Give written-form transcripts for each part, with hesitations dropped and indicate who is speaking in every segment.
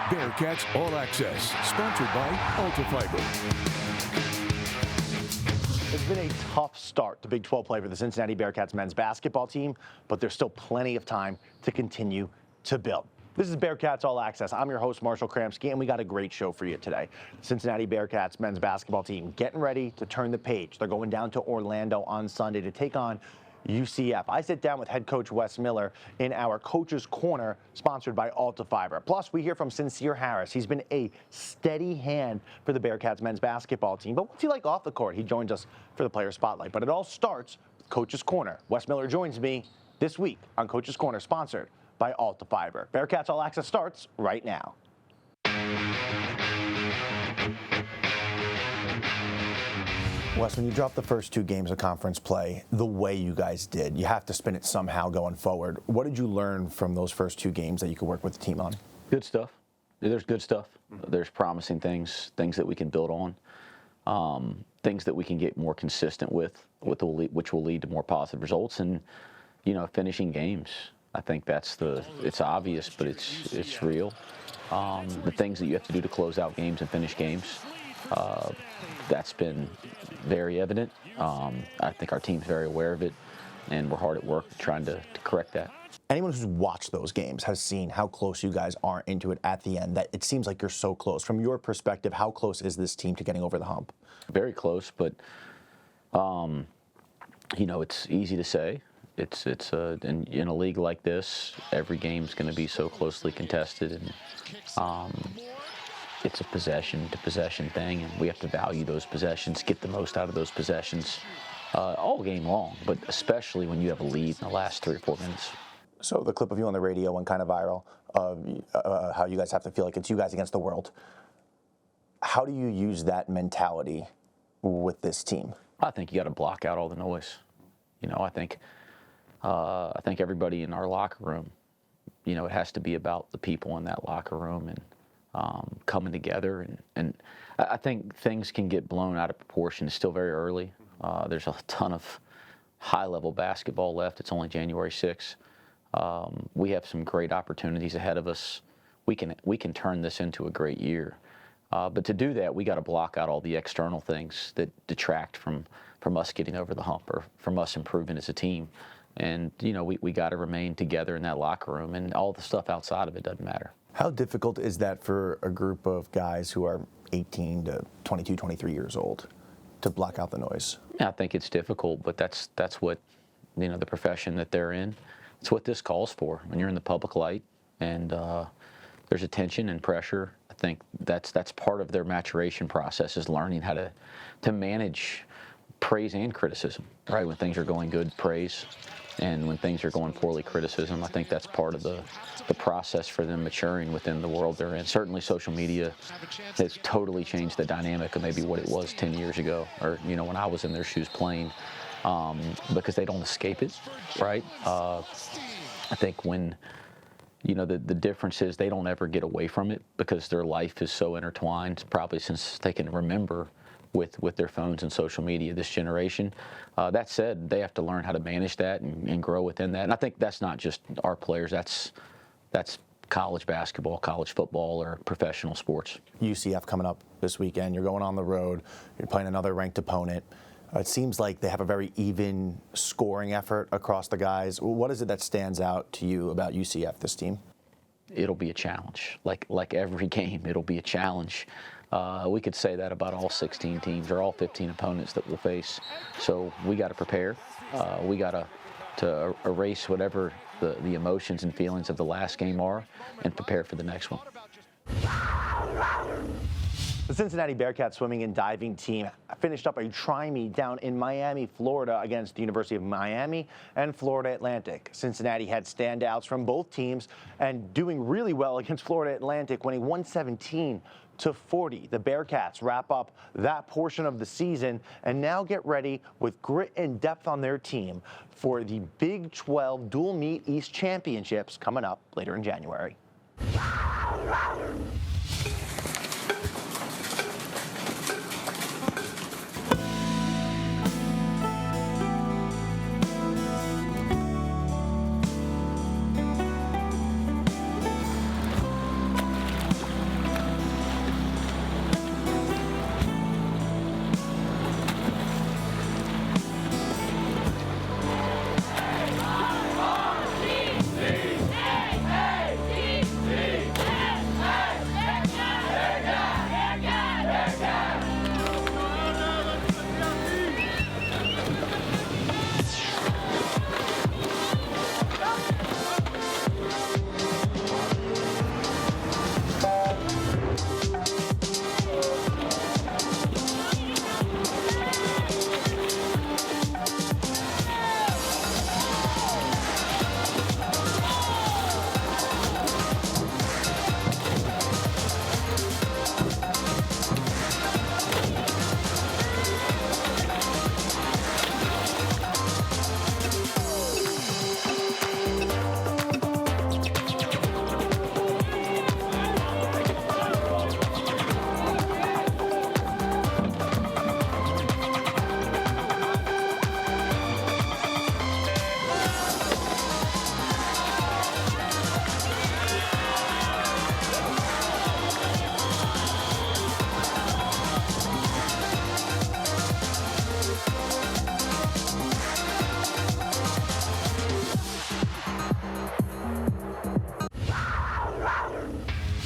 Speaker 1: Bearcats All Access, sponsored by Ultra
Speaker 2: It's been a tough start to Big 12 play for the Cincinnati Bearcats men's basketball team, but there's still plenty of time to continue to build. This is Bearcats All Access. I'm your host, Marshall Kramsky, and we got a great show for you today. Cincinnati Bearcats men's basketball team getting ready to turn the page. They're going down to Orlando on Sunday to take on UCF. I sit down with head coach Wes Miller in our Coach's Corner, sponsored by Alta Fiber. Plus, we hear from Sincere Harris. He's been a steady hand for the Bearcats men's basketball team. But what's he like off the court? He joins us for the Player Spotlight. But it all starts with Coach's Corner. Wes Miller joins me this week on Coach's Corner, sponsored by Alta Fiber. Bearcats All Access starts right now. Wes, when you dropped the first two games of conference play the way you guys did, you have to spin it somehow going forward. What did you learn from those first two games that you could work with the team on?
Speaker 3: Good stuff. There's good stuff. There's promising things that we can build on, things that we can get more consistent with which will lead to more positive results, and finishing games. I think it's obvious, but it's real. The things that you have to do to close out games and finish games, that's been very evident. I think our team's very aware of it, and we're hard at work trying to correct that.
Speaker 2: Anyone who's watched those games has seen how close you guys are into it at the end, that it seems like you're so close. From your perspective, how close is this team to getting over the hump?
Speaker 3: Very close, but it's easy to say. It's in a league like this, every game's going to be so closely contested, and it's a possession-to-possession thing, and we have to value those possessions, get the most out of those possessions all game long, but especially when you have a lead in the last 3 or 4 minutes.
Speaker 2: So the clip of you on the radio went kind of viral of how you guys have to feel like it's you guys against the world. How do you use that mentality with this team?
Speaker 3: I think you got to block out all the noise. I think everybody in our locker room, it has to be about the people in that locker room and coming together. And I think things can get blown out of proportion. It's still very early. There's a ton of high-level basketball left. It's only January 6th. We have some great opportunities ahead of us. We can turn this into a great year. But to do that, we got to block out all the external things that detract from us getting over the hump or from us improving as a team. And, we got to remain together in that locker room, and all the stuff outside of it doesn't matter.
Speaker 2: How difficult is that for a group of guys who are 18 to 22, 23 years old to block out the noise?
Speaker 3: Yeah, I think it's difficult, but that's what, the profession that they're in. It's what this calls for. When you're in the public light and there's attention and pressure, I think that's part of their maturation process, is learning how to manage praise and criticism, right? When things are going good, praise. And when things are going poorly, criticism. I think that's part of the process for them maturing within the world they're in. Certainly social media has totally changed the dynamic of maybe what it was 10 years ago, or, when I was in their shoes playing, because they don't escape it, right? I think when, the difference is they don't ever get away from it because their life is so intertwined, probably since they can remember with their phones and social media, this generation. That said, they have to learn how to manage that and grow within that. And I think that's not just our players. That's college basketball, college football, or professional sports.
Speaker 2: UCF coming up this weekend. You're going on the road. You're playing another ranked opponent. It seems like they have a very even scoring effort across the guys. What is it that stands out to you about UCF, this team?
Speaker 3: It'll be a challenge. Like every game, it'll be a challenge. We could say that about all 16 teams or all 15 opponents that we'll face. So we got to prepare. We got to erase whatever the emotions and feelings of the last game are and prepare for the next one.
Speaker 2: The Cincinnati Bearcats swimming and diving team finished up a try-me down in Miami, Florida against the University of Miami and Florida Atlantic. Cincinnati had standouts from both teams and doing really well against Florida Atlantic, winning 117-40. The Bearcats wrap up that portion of the season and now get ready with grit and depth on their team for the Big 12 Dual Meet East Championships coming up later in January.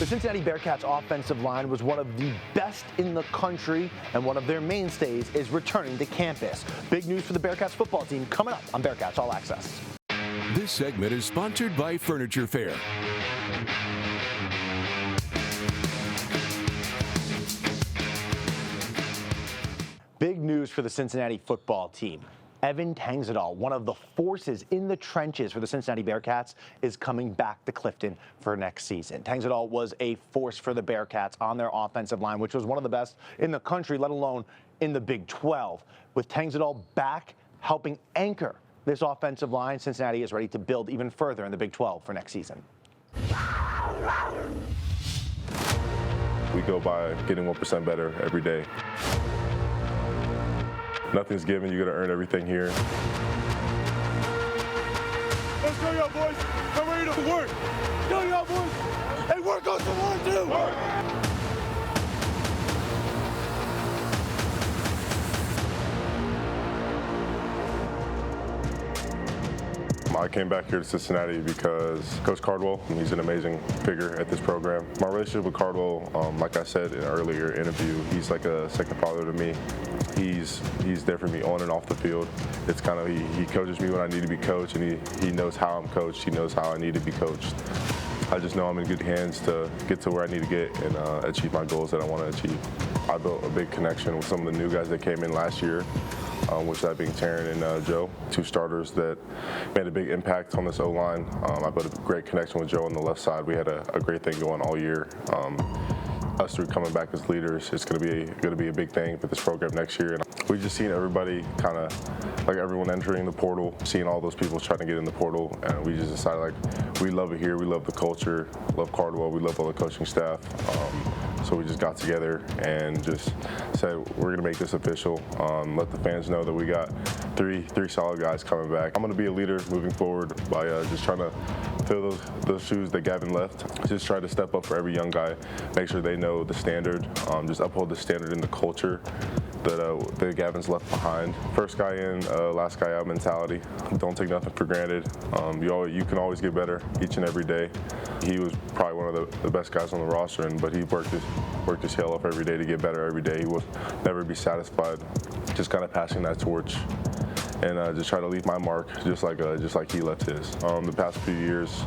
Speaker 2: The Cincinnati Bearcats offensive line was one of the best in the country, and one of their mainstays is returning to campus. Big news for the Bearcats football team coming up on Bearcats All Access.
Speaker 1: This segment is sponsored by Furniture Fair.
Speaker 2: Big news for the Cincinnati football team. Evan Tangsadal, one of the forces in the trenches for the Cincinnati Bearcats, is coming back to Clifton for next season. Tangsadal was a force for the Bearcats on their offensive line, which was one of the best in the country, let alone in the Big 12. With Tangsadal back helping anchor this offensive line, Cincinnati is ready to build even further in the Big 12 for next season.
Speaker 4: We go by getting 1% better every day. Nothing's given. You got to earn everything here.
Speaker 5: Let's go, y'all boys. I'm ready to work. Go, y'all boys. Hey, work on some more, too. Work.
Speaker 4: I came back here to Cincinnati because Coach Cardwell, he's an amazing figure at this program. My relationship with Cardwell, like I said in an earlier interview, he's like a second father to me. He's there for me on and off the field. It's kind of, he coaches me when I need to be coached, and he knows how I'm coached. He knows how I need to be coached. I just know I'm in good hands to get to where I need to get and achieve my goals that I want to achieve. I built a big connection with some of the new guys that came in last year, which that being Taryn and Joe, two starters that made a big impact on this O-line. I built a great connection with Joe on the left side. We had a great thing going all year. Us three coming back as leaders, it's going to be a big thing for this program next year. And we've just seen everybody kind of, like everyone entering the portal, seeing all those people trying to get in the portal, and we just decided, like, we love it here, we love the culture, love Cardwell, we love all the coaching staff. So we just got together and just said, we're going to make this official, let the fans know that we got three solid guys coming back. I'm going to be a leader moving forward by just trying to fill those shoes that Gavin left. Just try to step up for every young guy, make sure they know the standard, just uphold the standard in the culture that Gavin's left behind. First guy in, last guy out mentality. Don't take nothing for granted. You can always get better each and every day. He was probably one of the best guys on the roster, but he worked his tail off every day to get better every day. He will never be satisfied. Just kind of passing that torch and just try to leave my mark, just like he left his. The past few years,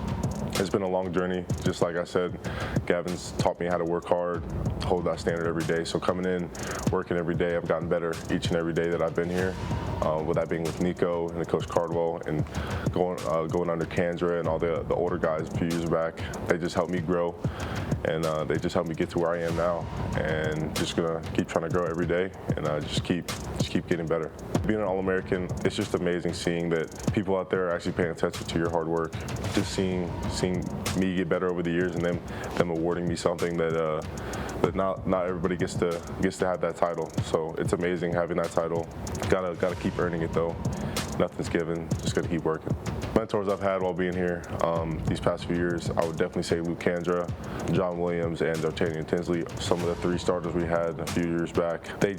Speaker 4: it's been a long journey. Just like I said, Gavin's taught me how to work hard, hold that standard every day. So coming in, working every day, I've gotten better each and every day that I've been here. With that being with Nico and Coach Cardwell and going under Kandra and all the older guys a few years back, they just helped me grow, and they just helped me get to where I am now. And just gonna keep trying to grow every day and just keep getting better. Being an All-American, it's just amazing seeing that people out there are actually paying attention to your hard work. Just seeing me get better over the years and them awarding me something that not everybody gets to have that title. So it's amazing having that title. Gotta keep earning it though. Nothing's given. Just gotta keep working. Mentors I've had while being here these past few years, I would definitely say Luke Kandra, John Williams, and D'Artagnan Tinsley. Some of the three starters we had a few years back, they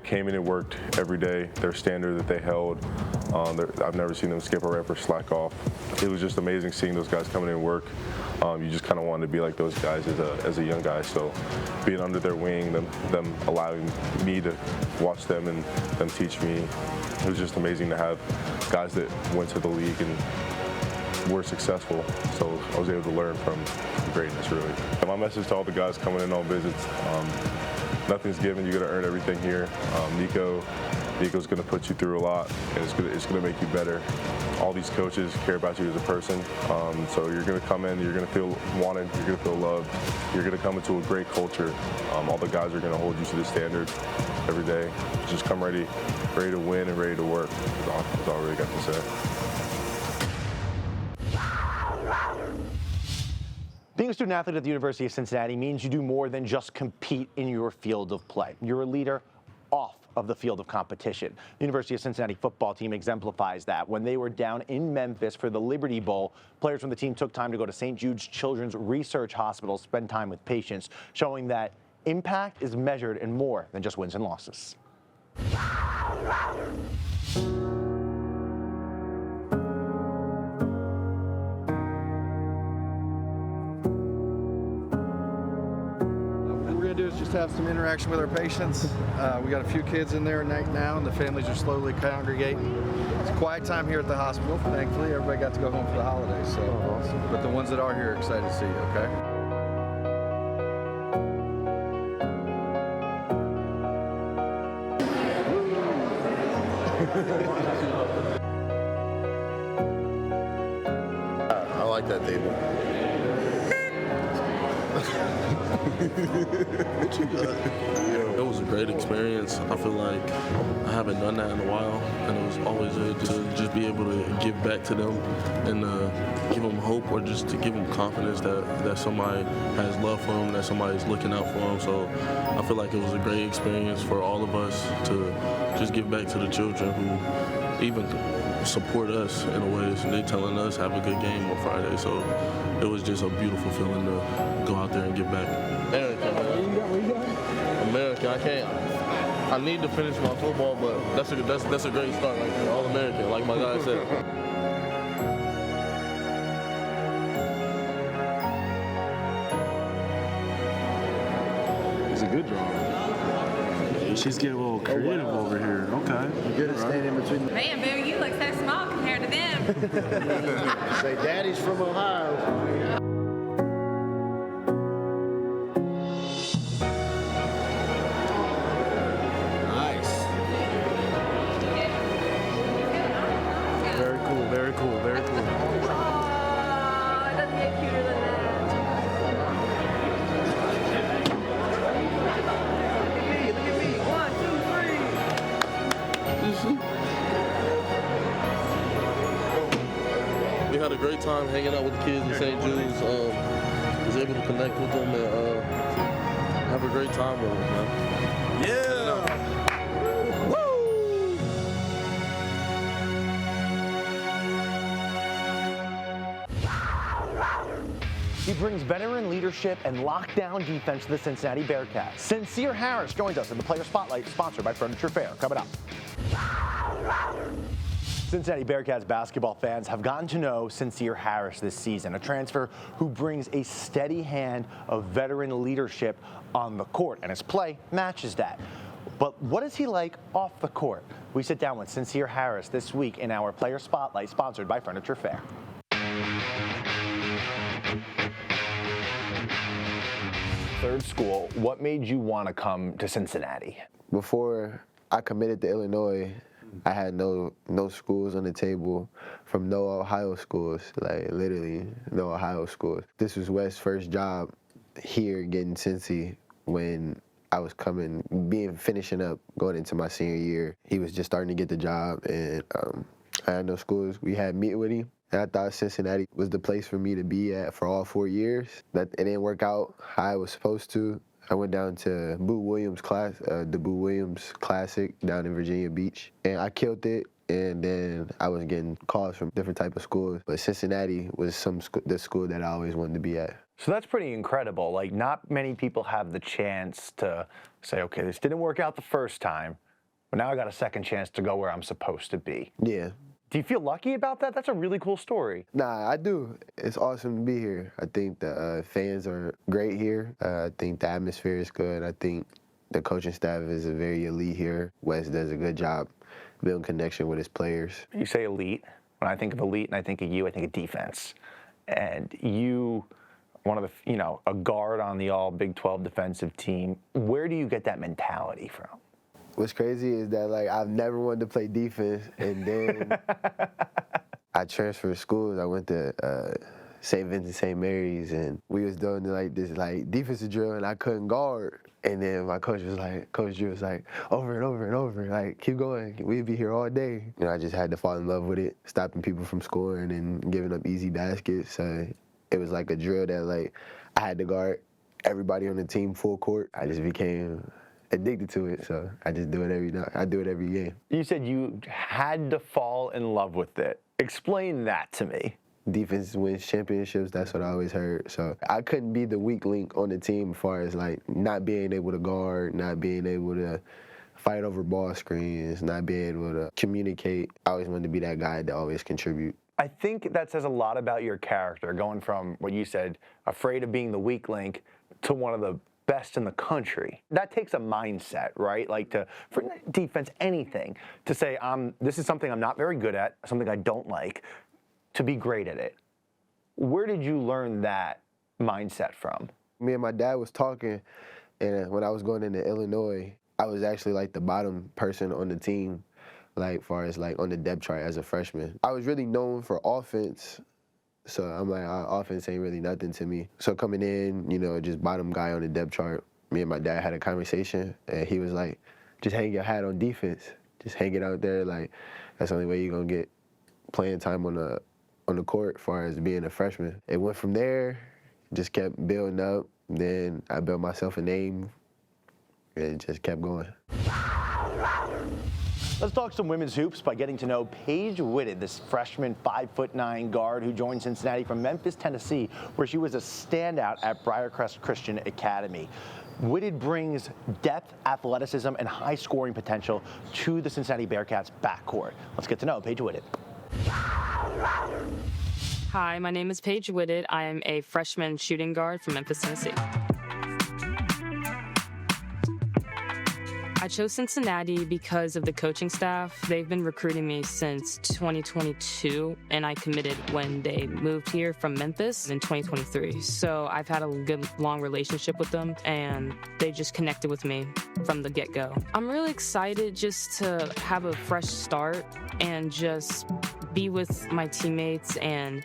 Speaker 4: came in and worked every day. Their standard that they held, I've never seen them skip a rep or slack off. It was just amazing seeing those guys coming in and work. You just kind of wanted to be like those guys as a young guy. So being under their wing, them allowing me to watch them and them teach me, it was just amazing to have guys that went to the league and were successful. So I was able to learn from greatness, really. And my message to all the guys coming in on visits, nothing's given. You got to earn everything here. Nico's going to put you through a lot, and it's going to make you better. All these coaches care about you as a person, so you're going to come in, you're going to feel wanted, you're going to feel loved, you're going to come into a great culture. All the guys are going to hold you to the standard every day. Just come ready to win and ready to work. That's all I really got to say.
Speaker 2: Being a student athlete at the University of Cincinnati means you do more than just compete in your field of play. You're a leader off of the field of competition. The University of Cincinnati football team exemplifies that. When they were down in Memphis for the Liberty Bowl, players from the team took time to go to St. Jude's Children's Research Hospital, spend time with patients, showing that impact is measured in more than just wins and losses.
Speaker 6: just have some interaction with our patients. We got a few kids in there now, and the families are slowly congregating. It's a quiet time here at the hospital. Thankfully, everybody got to go home for the holidays. So, awesome. But the ones that are here are excited to see you. Okay.
Speaker 7: I like that table.
Speaker 8: It was a great experience. I feel like I haven't done that in a while, and it was always good to just be able to give back to them and give them hope, or just to give them confidence that somebody has love for them, that somebody's looking out for them. So I feel like it was a great experience for all of us to just give back to the children who even support us in a way. So they telling us have a good game on Friday. So it was just a beautiful feeling to go out there and give back. America, man. America, I can't. I need to finish my football, but that's a great start right there. All American, like my guy said.
Speaker 9: It's a good draw. She's getting a little creative over here. Okay.
Speaker 6: You're good at staying in between.
Speaker 10: Man, Barry, you look so small compared to them.
Speaker 6: Say, Daddy's from Ohio.
Speaker 9: Very cool, very cool, very cool.
Speaker 10: Oh, it doesn't get cuter than that. Look at me. 1, 2, 3.
Speaker 8: We had a great time hanging out with the kids in St. Jude's. Was able to connect with them and have a great time with them, man.
Speaker 9: Yeah.
Speaker 2: He brings veteran leadership and lockdown defense to the Cincinnati Bearcats. Sincere Harris joins us in the Player Spotlight, sponsored by Furniture Fair. Coming up. Cincinnati Bearcats basketball fans have gotten to know Sincere Harris this season, a transfer who brings a steady hand of veteran leadership on the court, and his play matches that. But what is he like off the court? We sit down with Sincere Harris this week in our Player Spotlight, sponsored by Furniture Fair. Third school, what made you want to come to Cincinnati?
Speaker 7: Before I committed to Illinois, I had no schools on the table from no Ohio schools, like literally no Ohio schools. This was Wes's first job here getting Cincy when I was finishing up, going into my senior year. He was just starting to get the job, and I had no schools. We had meet with him, and I thought Cincinnati was the place for me to be at for all 4 years. That it didn't work out how I was supposed to. I went down to the Boo Williams Classic down in Virginia Beach, and I killed it. And then I was getting calls from different type of schools, but Cincinnati was the school that I always wanted to be at.
Speaker 2: So that's pretty incredible. Like, not many people have the chance to say, okay, this didn't work out the first time, but now I got a second chance to go where I'm supposed to be.
Speaker 7: Yeah.
Speaker 2: Do you feel lucky about that? That's a really cool story.
Speaker 7: Nah, I do. It's awesome to be here. I think the fans are great here. I think the atmosphere is good. I think the coaching staff is a very elite here. Wes does a good job building connection with his players.
Speaker 2: You say elite. When I think of elite and I think of you, I think of defense. And you, one of the, a guard on the all Big 12 defensive team. Where do you get that mentality from?
Speaker 7: What's crazy is that, like, I've never wanted to play defense, and then I transferred schools. I went to St. Vincent St. Mary's, and we was doing like this defensive drill, and I couldn't guard. And then my Coach Drew was like, over and over and over, like, keep going. We'd be here all day. I just had to fall in love with it, stopping people from scoring and giving up easy baskets. So it was like a drill that, like, I had to guard everybody on the team full court. I just became addicted to it, so I just do it every night. I do it every game. You said you had to fall in love with it. Explain that to me. Defense wins championships, that's what I always heard. So I couldn't be the weak link on the team as far as, like, not being able to guard, not being able to fight over ball screens, not being able to communicate. I always wanted to be that guy that always contribute. I think that says a lot about your character, going from what you said, afraid of being the weak link, to one of the
Speaker 2: best in the country. That takes a mindset, right? Like for defense, anything, to say, this is something I'm not very good at, something I don't like, to be great at it. Where did you learn that mindset from?
Speaker 7: Me and my dad was talking, and when I was going into Illinois, I was actually like the bottom person on the team, like far as like on the depth chart as a freshman. I was really known for offense, so I'm like, offense ain't really nothing to me. So coming in, you know, just bottom guy on the depth chart, me and my dad had a conversation, and he was like, just hang your hat on defense. Just hang it out there. Like, that's the only way you're going to get playing time on the court as far as being a freshman. It went from there, just kept building up. Then I built myself a name, and it just kept going.
Speaker 2: Let's talk some women's hoops by getting to know Paige Whitted, this freshman 5'9" guard who joined Cincinnati from Memphis, Tennessee, where she was a standout at Briarcrest Christian Academy. Whitted brings depth, athleticism, and high scoring potential to the Cincinnati Bearcats backcourt. Let's get to know Paige Whitted.
Speaker 11: Hi, my name is Paige Whitted. I am a freshman shooting guard from Memphis, Tennessee. I chose Cincinnati because of the coaching staff. They've been recruiting me since 2022, and I committed when they moved here from Memphis in 2023. So I've had a good, long relationship with them, and they just connected with me from the get-go. I'm really excited just to have a fresh start and just be with my teammates and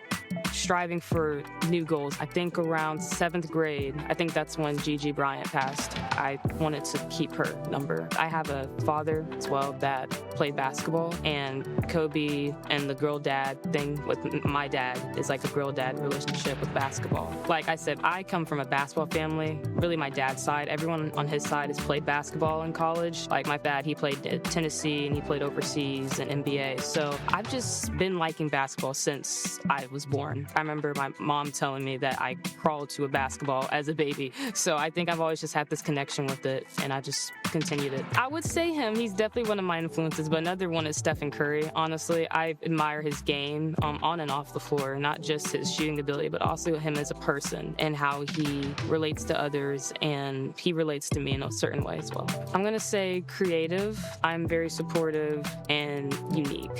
Speaker 11: striving for new goals. I think around 7th grade, I think that's when Gigi Bryant passed. I wanted to keep her number. I have a father as well that played basketball, and Kobe and the girl dad thing with my dad is like a girl dad relationship with basketball. Like I said, I come from a basketball family, really my dad's side. Everyone on his side has played basketball in college. Like my dad, he played at Tennessee and he played overseas and NBA. So I've just been liking basketball since I was born. I remember my mom telling me that I crawled to a basketball as a baby. So I think I've always just had this connection with it, and I just continued it. I would say him. He's definitely one of my influences, but another one is Stephen Curry. Honestly, I admire his game on and off the floor, not just his shooting ability, but also him as a person and how he relates to others, and he relates to me in a certain way as well. I'm going to say creative. I'm very supportive and unique.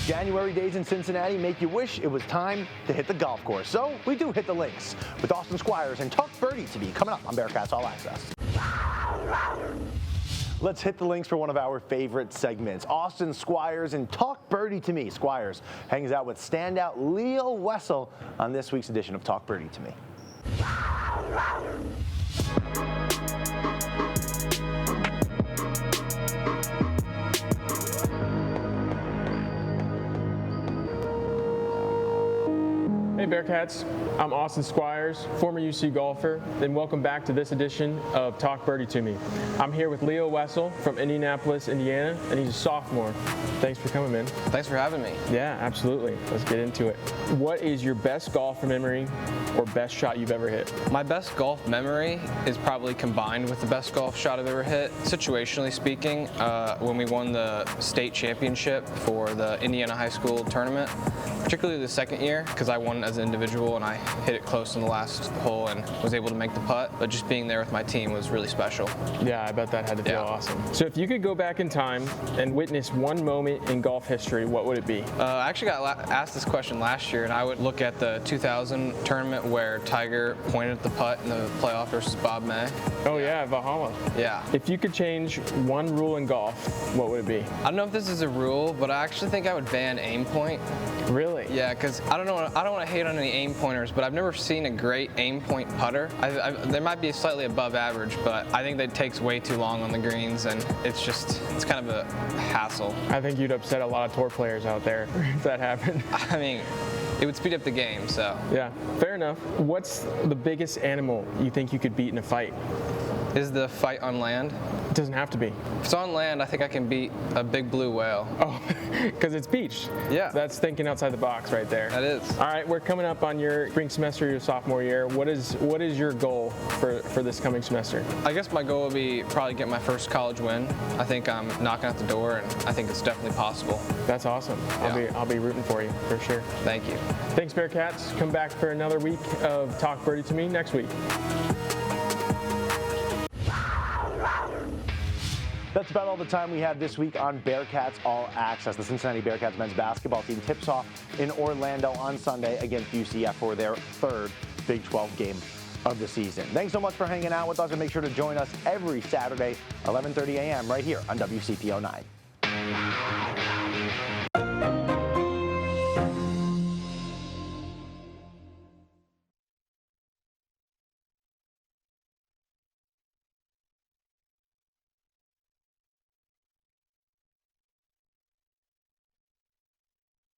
Speaker 2: January days in Cincinnati make you wish it was time to hit the golf course. So we do hit the links with Austin Squires and Talk Birdie to be coming up on Bearcats All Access. Let's hit the links for one of our favorite segments. Austin Squires and Talk Birdie to Me. Squires hangs out with standout Leo Wessel on this week's edition of Talk Birdie to Me.
Speaker 12: Hey Bearcats, I'm Austin Squires, former UC golfer, and welcome back to this edition of Talk Birdie to Me. I'm here with Leo Wessel from Indianapolis, Indiana, and he's a sophomore. Thanks for coming, man.
Speaker 13: Thanks for having me.
Speaker 12: Yeah, absolutely. Let's get into it. What is your best golf memory or best shot you've ever hit?
Speaker 13: My best golf memory is probably combined with the best golf shot I've ever hit. Situationally speaking, when we won the state championship for the Indiana High School tournament, particularly the second year, because I won as an individual and I hit it close in the last hole and was able to make the putt, but just being there with my team was really special.
Speaker 12: Yeah, I bet that had to feel awesome. So if you could go back in time and witness one moment in golf history, what would it be?
Speaker 13: I actually got asked this question last year, and I would look at the 2000 tournament where Tiger pointed at the putt in the playoff versus Bob May.
Speaker 12: Oh yeah, Bahama.
Speaker 13: Yeah.
Speaker 12: If you could change one rule in golf, what would it be?
Speaker 13: I don't know if this is a rule, but I actually think I would ban aim point.
Speaker 12: Really?
Speaker 13: Yeah, because I don't want to hate on any aim pointers, but I've never seen a great aim point putter. They might be slightly above average, but I think that takes way too long on the greens, and it's kind of a hassle.
Speaker 12: I think you'd upset a lot of tour players out there if that happened.
Speaker 13: I mean, it would speed up the game, so.
Speaker 12: Yeah, fair enough. What's the biggest animal you think you could beat in a fight?
Speaker 13: Is the fight on land?
Speaker 12: It doesn't have to be.
Speaker 13: If it's on land, I think I can beat a big blue whale.
Speaker 12: Oh, because it's beach.
Speaker 13: Yeah.
Speaker 12: That's thinking outside the box right there.
Speaker 13: That is.
Speaker 12: All right, we're coming up on your spring semester, your sophomore year. What is your goal for this coming semester?
Speaker 13: I guess my goal would be probably get my first college win. I think I'm knocking at the door, and I think it's definitely possible.
Speaker 12: That's awesome. I'll be rooting for you for sure.
Speaker 13: Thank you.
Speaker 12: Thanks, Bearcats. Come back for another week of Talk Birdie to Me next week.
Speaker 2: That's about all the time we have this week on Bearcats All Access. The Cincinnati Bearcats men's basketball team tips off in Orlando on Sunday against UCF for their third Big 12 game of the season. Thanks so much for hanging out with us, and make sure to join us every Saturday, 11:30 a.m. right here on WCPO 9.